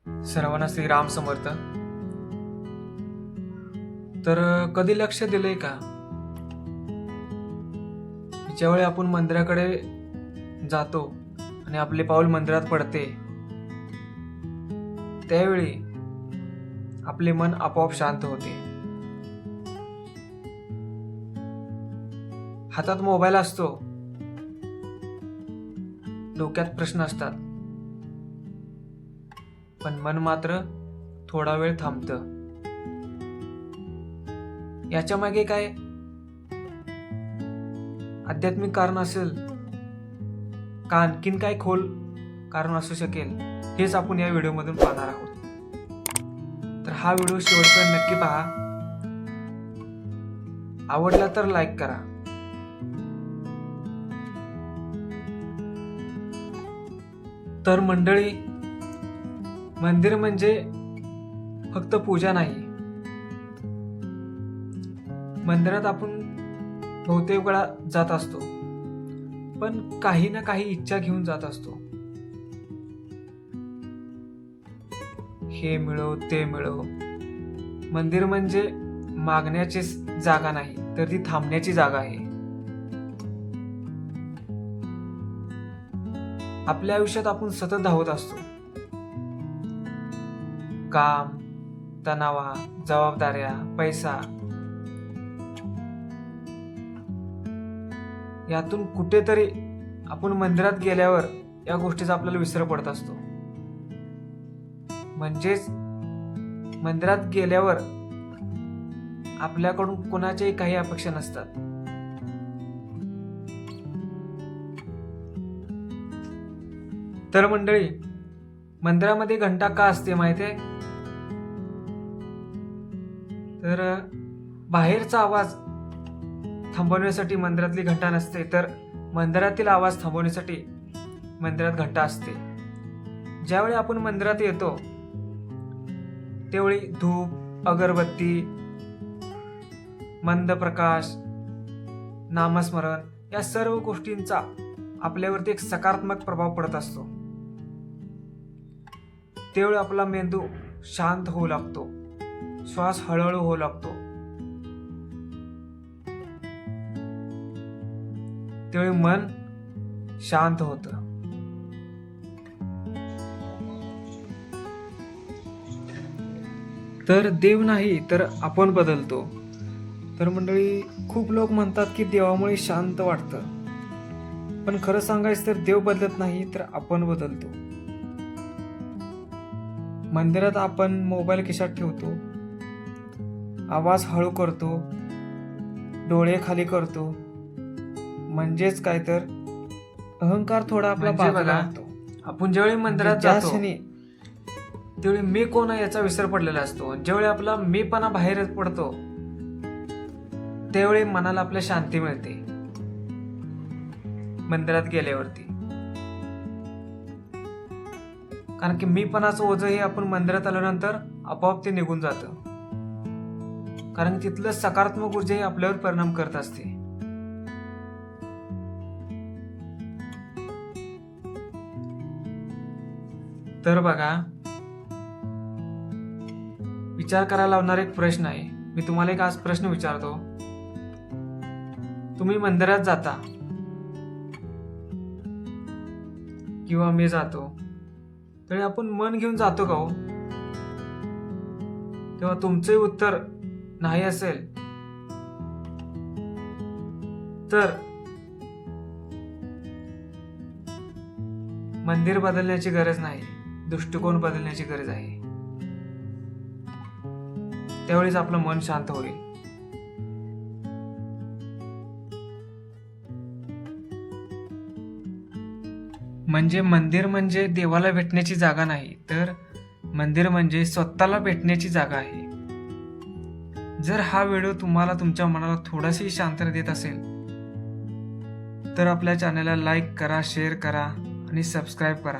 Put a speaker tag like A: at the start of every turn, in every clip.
A: सर्वांना श्रीराम समर्थ. तर कधी लक्ष दिलंय का, ज्यावेळी आपण मंदिराकडे जातो आणि आपले पाऊल मंदिरात पडते, त्यावेळी आपले मन आपोआप शांत होते. हातात मोबाईल असतो, डोक्यात प्रश्न असतात, पण मन मात्र थोडा वेळ थांबतं. याच्या मागे काय आध्यात्मिक कारण असेल का आणखीन काय खोल कारण असू शकेल, हेच आपण या व्हिडिओमधून पाहणार आहोत. तर हा व्हिडिओ शेवटपर्यंत नक्की पहा. आवडला तर लाईक करा. तर मंडळी, मंदिर म्हणजे फक्त पूजा नाही. मंदिरात आपण बहुतेक वेळा जात असतो, पण काही ना काही इच्छा घेऊन जात असतो. हे मिळो ते मिळो. मंदिर म्हणजे मागण्याची जागा नाही, तर ती थांबण्याची जागा आहे. आपल्या आयुष्यात आपण सतत धावत असतो. काम, तणावा, जबाबदाऱ्या, पैसा, यातून कुठेतरी आपण मंदिरात गेल्यावर या गोष्टीचा आपल्याला विसर पडत असतो. म्हणजेच मंदिरात गेल्यावर आपल्याकडून कोणाच्याही काही अपेक्षा नसतात. तर मंडळी, मंदिरामध्ये घंटा का असते माहितीये? तर बाहेरचा आवाज थांबवण्यासाठी मंदिरातली घंटा नसते, तर मंदिरातील आवाज थांबवण्यासाठी मंदिरात घंटा असते. ज्यावेळी आपण मंदिरात येतो, त्यावेळी धूप, अगरबत्ती, मंद प्रकाश, नामस्मरण या सर्व गोष्टींचा आपल्यावरती एक सकारात्मक प्रभाव पडत असतो. त्यावेळी आपला मेंदू शांत होऊ लागतो, श्वास हळूहळू होऊ लागतो. त्यावेळी मन शांत होतं. तर देव नाही तर आपण बदलतो. तर मंडळी, खूप लोक म्हणतात की देवामुळे शांत वाटतं, पण खरं सांगायचं तर देव बदलत नाही, तर आपण बदलतो. मंदिरात आपण मोबाईल खिशात ठेवतो, आवाज हळू करतो, डोळे खाली करतो. म्हणजेच काय, तर अहंकार थोडा आपला बाजूला आणतो. आपण ज्यावेळी मंदिरात जातो, त्यावेळी मी कोण आहे याचा विसर पडलेला असतो. ज्यावेळी आपला मीपणा बाहेर पडतो, त्यावेळी मनाला आपल्या शांती मिळते मंदिरात गेल्यावरती. कारण की मीपणाचं ओझं हे आपण मंदिरात आल्यानंतर आपोआप ते निघून जातं. कारण तिथलं सकारात्मक ऊर्जा ही आपल्यावर परिणाम करत असते. तर बघा, विचार करायला लावणारा एक प्रश्न आहे. मी तुम्हाला एक आज प्रश्न विचारतो. तुम्ही मंदिरात जाता किंवा मी जातो, तरी आपण मन घेऊन जातो का हो? तेव्हा तुमचे उत्तर नाही असेल तर मंदिर बदलण्याची गरज नाही, दृष्टिकोन बदलण्याची गरज आहे. त्यावेळीच आपलं मन शांत होईल. म्हणजे मंदिर म्हणजे देवाला भेटण्याची जागा नाही, तर मंदिर म्हणजे स्वतःला भेटण्याची जागा आहे. जर हा व्हिडिओ तुम्हाला तुमच्या मनाला थोडीशी शांतता देत असेल, तर आपल्या चॅनलला लाईक करा, शेअर करा आणि सबस्क्राईब करा.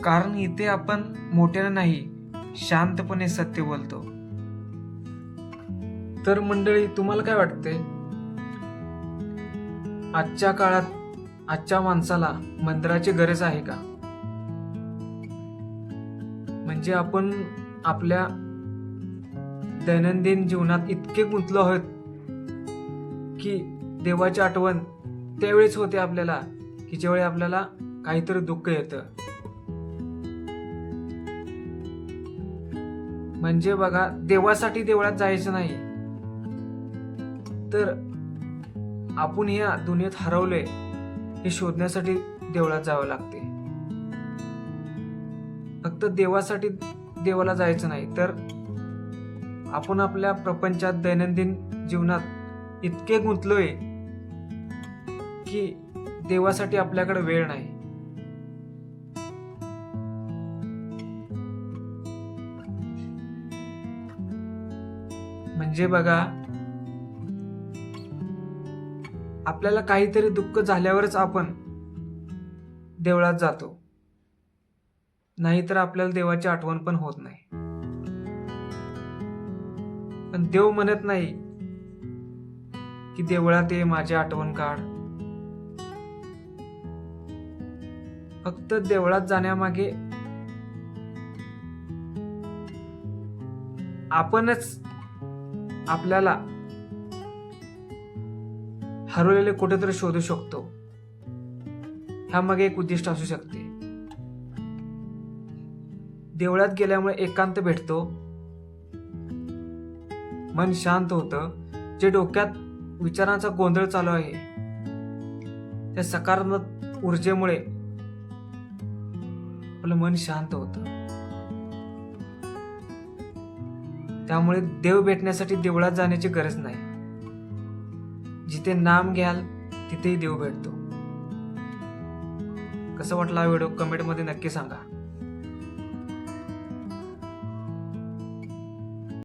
A: कारण इथे आपण मोठ्याने नाही, शांतपणे सत्य बोलतो. तर मंडळी, तुम्हाला काय वाटते, आजच्या काळात आजच्या माणसाला मंदिराची गरज आहे का? म्हणजे आपण आपल्या दैनंदिन जीवनात इतके गुंतलो आहोत की देवाची आठवण त्यावेळेस होते आपल्याला की ज्यावेळी आपल्याला काहीतरी दुःख येतं. म्हणजे बघा, देवासाठी देवळात जायचं नाही, तर आपण या दुनियेत हरवलोय हे शोधण्यासाठी देवळात जावं लागते. फक्त देवासाठी देवाला जायचं नाही, तर आपण आपल्या प्रपंचात दैनंदिन जीवनात इतके गुंतलोय की देवासाठी आपल्याकडे वेळ नाही. म्हणजे बघा, आपल्याला काहीतरी दुःख झाल्यावरच आपण देवळात जातो, नाहीतर आपल्याला देवाची आठवण पण होत नाही. पण देव म्हणत नाही की देवळात ये, माझी आठवण काढ. फक्त देवळात जाण्यामागे आपणच आपल्याला हरवलेले कुठेतरी शोधू शकतो. ह्यामागे एक उद्दिष्ट असू शकते. देवळात गेल्यामुळे एकांत भेटतो, मन शांत होतं. जे डोक्यात विचारांचा गोंधळ चालू आहे त्या सकारात्मक ऊर्जेमुळे आपलं मन शांत होतं. त्यामुळे देव भेटण्यासाठी देवळात जाण्याची गरज नाही. जिथे नाम घ्याल तिथेही देव भेटतो. कसं वाटला हा व्हिडिओ कमेंटमध्ये नक्की सांगा.